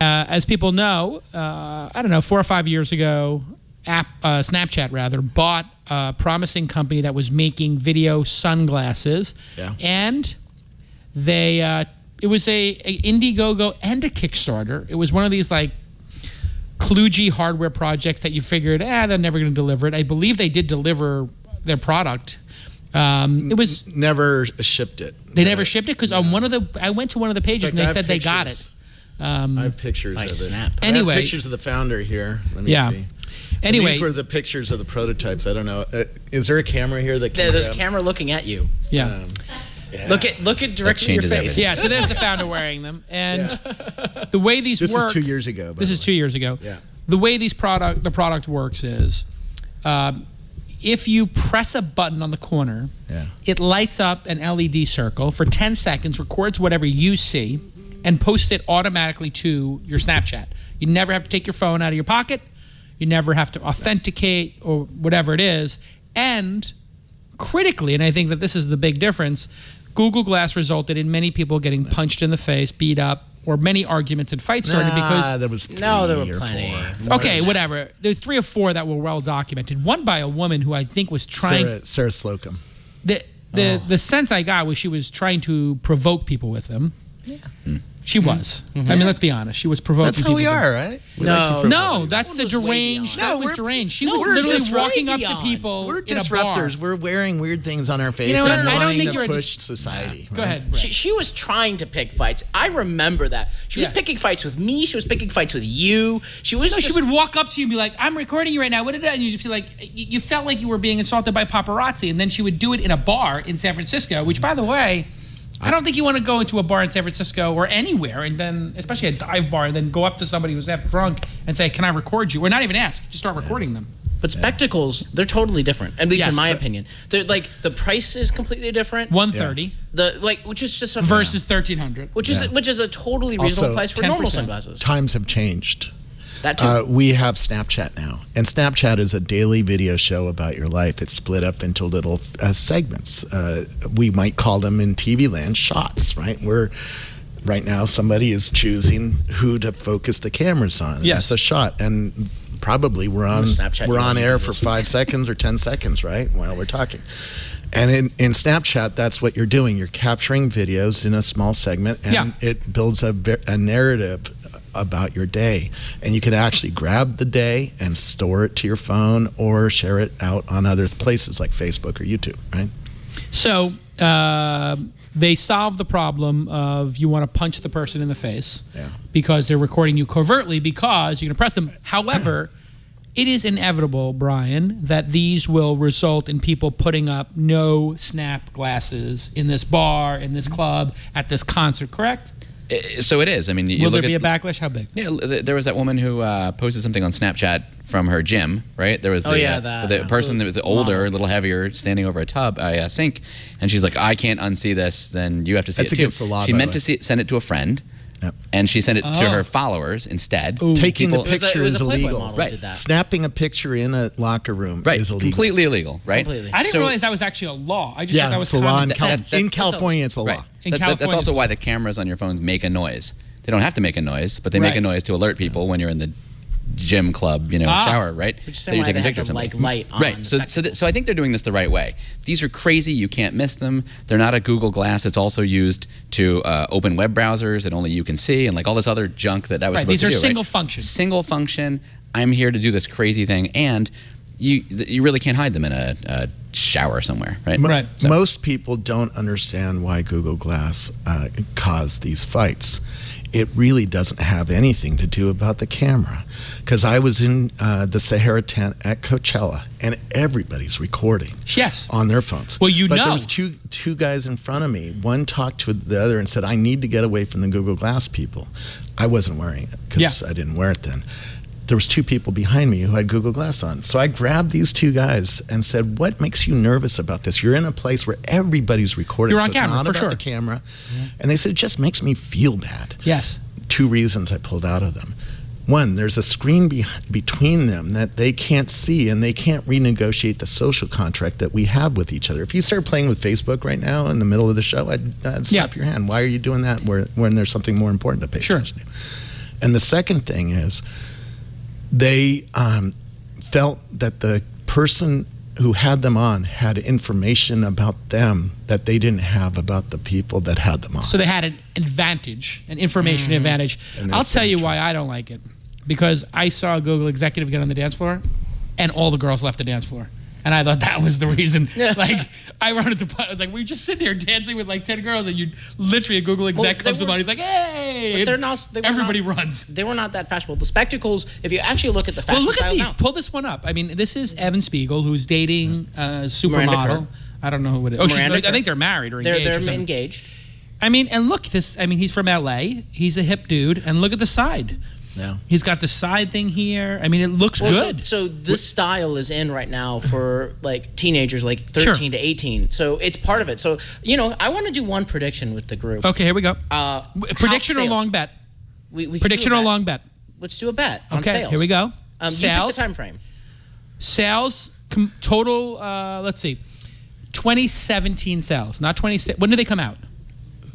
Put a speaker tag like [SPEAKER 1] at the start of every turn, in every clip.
[SPEAKER 1] As people know, I don't know, 4 or 5 years ago, Snapchat rather bought a promising company that was making video sunglasses, and they it was a Indiegogo and a Kickstarter. It was one of these like kludgy hardware projects that you figured, they're never going to deliver it. I believe they did deliver their product. It was
[SPEAKER 2] never shipped it.
[SPEAKER 1] They never shipped it because on I went to one of the pages and they said they got it.
[SPEAKER 2] I have pictures of it.
[SPEAKER 3] Snap.
[SPEAKER 1] Anyway,
[SPEAKER 2] I have pictures of the founder here. Let me see.
[SPEAKER 1] Anyway,
[SPEAKER 2] and these were the pictures of the prototypes. I don't know. Is there a camera here that can
[SPEAKER 3] there's a camera looking at you.
[SPEAKER 1] Yeah.
[SPEAKER 3] Look at directly in your face.
[SPEAKER 1] Everything. Yeah, so there's the founder wearing them. And the way these work...
[SPEAKER 2] This is 2 years ago.
[SPEAKER 1] This is 2 years ago.
[SPEAKER 2] Yeah.
[SPEAKER 1] The way the product works is if you press a button on the corner, it lights up an LED circle for 10 seconds, records whatever you see, and posts it automatically to your Snapchat. You never have to take your phone out of your pocket. You never have to authenticate or whatever it is. And critically, and I think that this is the big difference, Google Glass resulted in many people getting punched in the face, beat up, or many arguments and fights started because...
[SPEAKER 2] there was 3
[SPEAKER 3] there were
[SPEAKER 2] or
[SPEAKER 3] plenty.
[SPEAKER 2] 4.
[SPEAKER 1] Okay, whatever. There's 3 or 4 that were well documented. One by a woman who I think was trying...
[SPEAKER 2] Sarah Slocum.
[SPEAKER 1] The sense I got was she was trying to provoke people with them. Yeah. She was. I mean, let's be honest. She was provoking
[SPEAKER 2] That's how
[SPEAKER 1] people.
[SPEAKER 2] we are, right?
[SPEAKER 1] No, that's the deranged. That was deranged. She was literally walking up to people.
[SPEAKER 2] We're
[SPEAKER 1] in a
[SPEAKER 2] disruptors.
[SPEAKER 1] bar.
[SPEAKER 2] We're wearing weird things on our face.
[SPEAKER 1] You know what?
[SPEAKER 2] And
[SPEAKER 1] I don't think
[SPEAKER 2] trying
[SPEAKER 1] you're
[SPEAKER 2] to push society.
[SPEAKER 1] Go ahead.
[SPEAKER 3] She was trying to pick fights. I remember that. She was picking fights with me. She was picking fights with you. She was.
[SPEAKER 1] She would walk up to you and be like, "I'm recording you right now. What did I?" And you feel like you felt like you were being insulted by paparazzi. And then she would do it in a bar in San Francisco, which, by the way, I don't think you want to go into a bar in San Francisco or anywhere and then, especially a dive bar, and then go up to somebody who's half drunk and say, "Can I record you?" Or not even ask, just start recording them.
[SPEAKER 3] But spectacles, they're totally different. At least in my opinion. They're like the price is completely different.
[SPEAKER 1] $130.
[SPEAKER 3] Which is just a
[SPEAKER 1] versus $1,300.
[SPEAKER 3] Which is a totally reasonable price for normal sunglasses.
[SPEAKER 2] Times have changed.
[SPEAKER 3] That too.
[SPEAKER 2] We have Snapchat now, and Snapchat is a daily video show about your life. It's split up into little segments. We might call them in TV land shots, right? Where right now somebody is choosing who to focus the cameras on.
[SPEAKER 1] Yes,
[SPEAKER 2] it's a shot, and probably we're on air for 5 seconds or 10 seconds, right? While we're talking. And in Snapchat, that's what you're doing. You're capturing videos in a small segment, and it builds a narrative about your day. And you can actually grab the day and store it to your phone or share it out on other places like Facebook or YouTube, right?
[SPEAKER 1] So they solve the problem of you want to punch the person in the face because they're recording you covertly because you're going to press them. However, it is inevitable, Brian, that these will result in people putting up no snap glasses in this bar, in this club, at this concert, correct?
[SPEAKER 4] So it is. I mean,
[SPEAKER 1] will there be a backlash? How big?
[SPEAKER 4] Yeah, there was that woman who posted something on Snapchat from her gym, right? There was the person that was older, a little heavier, standing over a sink, and she's like, "I can't unsee this. Then you have to see it too."
[SPEAKER 2] Against the law.
[SPEAKER 4] She meant to send it to a friend. And she sent it to her followers instead.
[SPEAKER 2] Taking the picture is illegal.
[SPEAKER 3] Right.
[SPEAKER 2] Snapping a picture in a locker room is illegal.
[SPEAKER 4] Completely illegal, right?
[SPEAKER 3] Completely.
[SPEAKER 1] I didn't realize that was actually a law. I just thought that was
[SPEAKER 2] it's a law
[SPEAKER 1] common.
[SPEAKER 2] in California. It's a law.
[SPEAKER 4] That's also why the cameras on your phones make a noise. They don't have to make a noise, but they make a noise to alert people when you're in the gym club, shower, right?
[SPEAKER 3] That you're taking pictures of something. Light on
[SPEAKER 4] right. So I think they're doing this the right way. These are crazy. You can't miss them. They're not a Google Glass. It's also used to open web browsers that only you can see, and like all this other junk that was supposed to do.
[SPEAKER 1] These are single function.
[SPEAKER 4] Single function. I'm here to do this crazy thing, and you really can't hide them in a shower somewhere, right?
[SPEAKER 2] Most people don't understand why Google Glass caused these fights. It really doesn't have anything to do about the camera. Because I was in the Sahara tent at Coachella, and everybody's recording on their phones.
[SPEAKER 1] Well,
[SPEAKER 2] but there was two guys in front of me. One talked to the other and said, "I need to get away from the Google Glass people." I wasn't wearing it because I didn't wear it then. There was 2 people behind me who had Google Glass on. So I grabbed these 2 guys and said, "What makes you nervous about this? You're in a place where everybody's recording.
[SPEAKER 1] You're on camera,
[SPEAKER 2] it's not about the camera." And they said, "It just makes me feel bad."
[SPEAKER 1] Yes.
[SPEAKER 2] 2 reasons I pulled out of them. One, there's a screen between them that they can't see, and they can't renegotiate the social contract that we have with each other. If you start playing with Facebook right now in the middle of the show, I'd slap your hand. Why are you doing that when there's something more important to pay attention to? And the second thing is they felt that the person who had them on had information about them that they didn't have about the people that had them on.
[SPEAKER 1] So they had an advantage, an information advantage. I'll tell you why I don't like it. Because I saw a Google executive get on the dance floor, and all the girls left the dance floor. And I thought that was the reason. Like, I wanted to, I was like, we're just sitting here dancing with like 10 girls, and you literally, a Google exec comes on, he's like, hey!
[SPEAKER 3] But
[SPEAKER 1] everybody runs.
[SPEAKER 3] They were not that fashionable. The spectacles, if you actually look at the fashion
[SPEAKER 1] look at these.
[SPEAKER 3] now.
[SPEAKER 1] Pull this one up. I mean, this is Evan Spiegel, who's dating a supermodel. I don't know who it is. I think they're married or engaged.
[SPEAKER 3] They're engaged.
[SPEAKER 1] I mean, and look, he's from LA. He's a hip dude, and look at the side.
[SPEAKER 2] Yeah.
[SPEAKER 1] He's got the side thing here. I mean, it looks good.
[SPEAKER 3] So this style is in right now for like teenagers, like 13 to 18. So it's part of it. So, I want to do one prediction with the group.
[SPEAKER 1] Okay, here we go. Prediction or long bet?
[SPEAKER 3] We
[SPEAKER 1] prediction or long bet?
[SPEAKER 3] Let's do a bet on sales.
[SPEAKER 1] Okay, here we go.
[SPEAKER 3] Sales. You pick the time frame.
[SPEAKER 1] Sales, total, let's see. 2017 sales, not 20. When do they come out?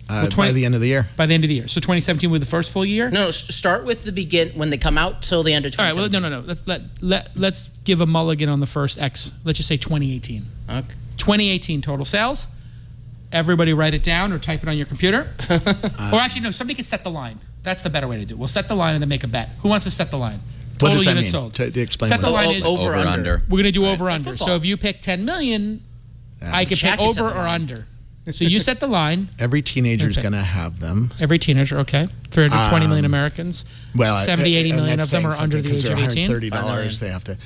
[SPEAKER 2] By the end of the year.
[SPEAKER 1] By the end of the year. So 2017 with the first full year?
[SPEAKER 3] No, start with the when they come out till the end of 2017.
[SPEAKER 1] All right, well, no. Let's give a mulligan on the first X. Let's just say 2018.
[SPEAKER 3] Okay.
[SPEAKER 1] 2018 total sales. Everybody write it down or type it on your computer. Or actually, no, somebody can set the line. That's the better way to do it. We'll set the line and then make a bet. Who wants to set the line?
[SPEAKER 2] What
[SPEAKER 1] Total
[SPEAKER 2] does that
[SPEAKER 1] units
[SPEAKER 2] mean?
[SPEAKER 1] sold.
[SPEAKER 2] Explain
[SPEAKER 1] set the line is
[SPEAKER 3] over under.
[SPEAKER 1] We're going to do over
[SPEAKER 3] Like
[SPEAKER 1] under.
[SPEAKER 3] football.
[SPEAKER 1] So if you pick 10 million, I can pick
[SPEAKER 3] Shaq can set
[SPEAKER 1] over
[SPEAKER 3] the
[SPEAKER 1] or
[SPEAKER 3] line.
[SPEAKER 1] under. So you set the line.
[SPEAKER 2] Every teenager's going to have them.
[SPEAKER 1] Every teenager, okay. 320 million Americans.
[SPEAKER 2] Well,
[SPEAKER 1] 70, 80 million of them are under the age of 18.
[SPEAKER 2] $130 they have to.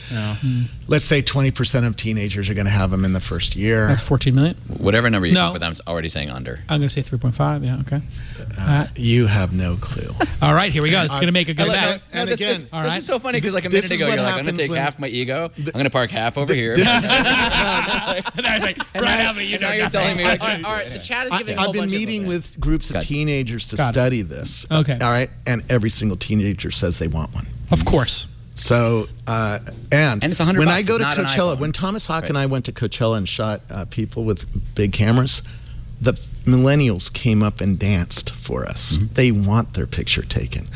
[SPEAKER 2] Let's say 20% of teenagers are going to have them in the first year.
[SPEAKER 1] That's 14 million.
[SPEAKER 4] Whatever number you come up with, I'm already saying under.
[SPEAKER 1] I'm going to say 3.5. Yeah, okay.
[SPEAKER 2] You have no clue.
[SPEAKER 1] All right, here we go. It's going to make a good bet.
[SPEAKER 2] And again,
[SPEAKER 4] this is so funny because like a minute ago, you're like, I'm going to take half my ego. I'm going to park half over here.
[SPEAKER 1] Right,
[SPEAKER 4] now you're telling me.
[SPEAKER 3] All right, the chat is giving a whole
[SPEAKER 2] I've been
[SPEAKER 3] bunch
[SPEAKER 2] meeting with groups of teenagers to study this.
[SPEAKER 1] Okay.
[SPEAKER 2] All right, and every single teenager says they want one.
[SPEAKER 1] Of course.
[SPEAKER 2] So, and
[SPEAKER 4] it's $100.
[SPEAKER 2] When I go to
[SPEAKER 4] not an
[SPEAKER 2] Coachella,
[SPEAKER 4] iPhone.
[SPEAKER 2] when Thomas Hawk and I went to Coachella and shot people with big cameras, the millennials came up and danced for us. They want their picture taken.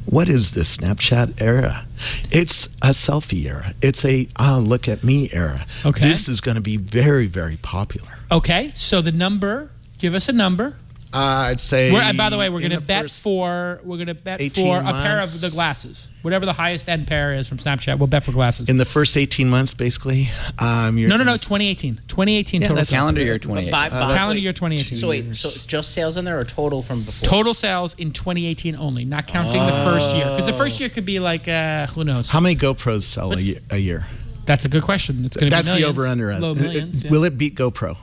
[SPEAKER 2] What is this Snapchat era? It's a selfie era. It's a look at me era.
[SPEAKER 1] Okay.
[SPEAKER 2] This is going to be very, very popular.
[SPEAKER 1] Okay, so the number, give us a number.
[SPEAKER 2] I'd say.
[SPEAKER 1] By the way, we're going to bet for a pair of the glasses, whatever the highest end pair is from Snapchat. We'll bet for glasses
[SPEAKER 2] in the first 18 months, basically.
[SPEAKER 1] No, 2018. 2018 total.
[SPEAKER 4] That's calendar year 2018.
[SPEAKER 1] Calendar year 2018.
[SPEAKER 3] So wait, so it's just sales in there or total from before?
[SPEAKER 1] Total sales in 2018 only, not counting the first year, because the first year could be like who knows.
[SPEAKER 2] How many GoPros sell a year?
[SPEAKER 1] That's a good question. It's going to be millions.
[SPEAKER 2] That's the over/under.
[SPEAKER 1] Low millions.
[SPEAKER 2] Will it beat GoPro?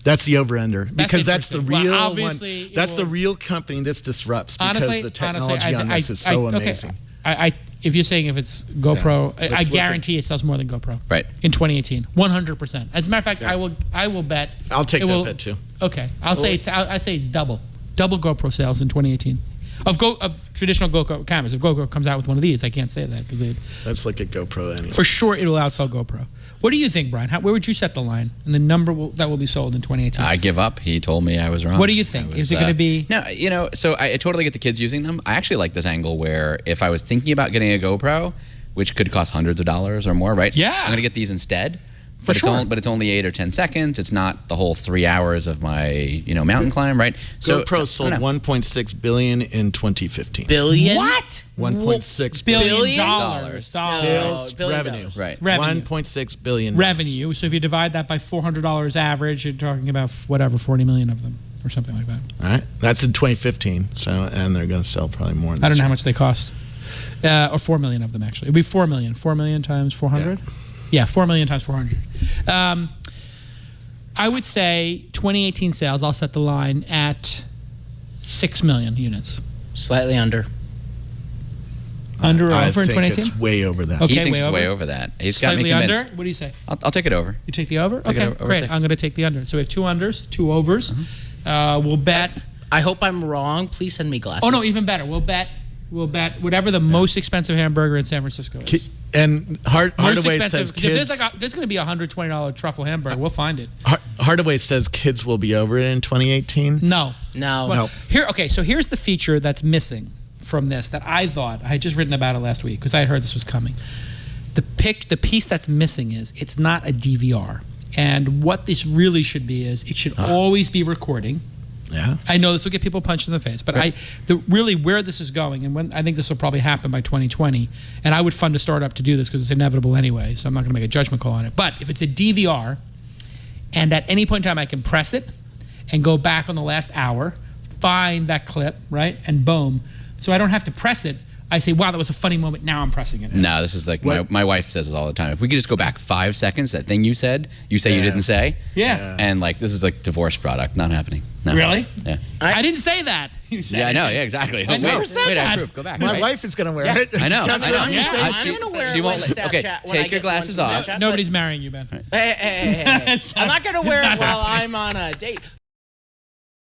[SPEAKER 2] That's the over/under because that's the real one. That's the real company this disrupts because the technology on this is so amazing.
[SPEAKER 1] If you're saying if it's GoPro, I guarantee it sells more than GoPro.
[SPEAKER 4] Right.
[SPEAKER 1] In 2018, 100%. As a matter of fact, I will bet.
[SPEAKER 2] I'll take that bet too.
[SPEAKER 1] Okay, I say it's double GoPro sales in 2018. Of traditional GoPro cameras. If GoPro comes out with one of these, I can't say that because
[SPEAKER 2] let's look at GoPro anyway.
[SPEAKER 1] For sure, it'll outsell GoPro. What do you think, Brian? Where would you set the line and the number that will be sold in 2018?
[SPEAKER 4] I give up. He told me I was wrong.
[SPEAKER 1] What do you think? Is it going to be?
[SPEAKER 4] No, so I totally get the kids using them. I actually like this angle where if I was thinking about getting a GoPro, which could cost hundreds of dollars or more, right?
[SPEAKER 1] Yeah.
[SPEAKER 4] I'm going to get these instead.
[SPEAKER 1] For sure.
[SPEAKER 4] But it's only 8 or 10 seconds. It's not the whole 3 hours of my mountain climb, right?
[SPEAKER 2] GoPro sold $1.6 billion in 2015.
[SPEAKER 3] Billion?
[SPEAKER 1] What?
[SPEAKER 2] $1.6
[SPEAKER 1] billion dollars.
[SPEAKER 2] Sales revenue.
[SPEAKER 4] Right.
[SPEAKER 1] Revenue.
[SPEAKER 2] $1.6 billion.
[SPEAKER 1] Revenue. So if you divide that by $400 average, you're talking about 40 million of them or something like that.
[SPEAKER 2] All right. That's in 2015. So, and they're going to sell probably more.
[SPEAKER 1] I don't know how much they cost. Or 4 million of them actually. It'd be 4 million. 4 million times 400. Yeah, 4 million times 400. I would say 2018 sales, I'll set the line at 6 million units.
[SPEAKER 3] Slightly under.
[SPEAKER 1] Under or
[SPEAKER 2] I
[SPEAKER 1] over in
[SPEAKER 2] think
[SPEAKER 1] 2018?
[SPEAKER 2] it's way over that.
[SPEAKER 1] Okay,
[SPEAKER 4] He thinks
[SPEAKER 1] way
[SPEAKER 4] it's
[SPEAKER 1] over?
[SPEAKER 4] way over that. He's got me
[SPEAKER 1] Slightly
[SPEAKER 4] convinced.
[SPEAKER 1] under? What do you say?
[SPEAKER 4] I'll take it over.
[SPEAKER 1] You take the over?
[SPEAKER 4] Take it
[SPEAKER 1] Okay,
[SPEAKER 4] over
[SPEAKER 1] great.
[SPEAKER 4] 6.
[SPEAKER 1] I'm going to take the under. So we have 2 unders, 2 overs. We'll bet.
[SPEAKER 3] I hope I'm wrong. Please send me glasses.
[SPEAKER 1] Oh, no, even better. We'll bet whatever the most expensive hamburger in San Francisco is.
[SPEAKER 2] And Hardaway says
[SPEAKER 1] If
[SPEAKER 2] kids.
[SPEAKER 1] there's going to be a $120 truffle hamburger, we'll find it.
[SPEAKER 2] Hardaway says kids will be over it in 2018.
[SPEAKER 1] No.
[SPEAKER 3] No.
[SPEAKER 1] Here, okay, so here's the feature that's missing from this that I thought, I had just written about it last week because I had heard this was coming. The piece that's missing is it's not a DVR. And what this really should be is it should always be recording.
[SPEAKER 2] Yeah.
[SPEAKER 1] I know this will get people punched in the face, but really where this is going, and I think this will probably happen by 2020, and I would fund a startup to do this because it's inevitable anyway, so I'm not going to make a judgment call on it. But if it's a DVR, and at any point in time I can press it and go back on the last hour, find that clip, right, and boom. So I don't have to press it. I say, wow, that was a funny moment. Now I'm pressing it.
[SPEAKER 4] No, this is like my wife says this all the time. If we could just go back 5 seconds, that thing you say you didn't say.
[SPEAKER 1] Yeah.
[SPEAKER 4] And like this is like divorce product, not happening. No.
[SPEAKER 1] Really?
[SPEAKER 4] Yeah.
[SPEAKER 1] I didn't say that. You said
[SPEAKER 4] I know. Yeah, exactly.
[SPEAKER 1] I never said that.
[SPEAKER 4] I approve. Go back.
[SPEAKER 2] My wife is going to wear it.
[SPEAKER 4] I know.
[SPEAKER 3] I'm going to wear it on Snapchat.
[SPEAKER 4] Okay, take your glasses off.
[SPEAKER 1] Nobody's marrying you, Ben.
[SPEAKER 3] Hey. I'm not going to wear it while I'm on a date.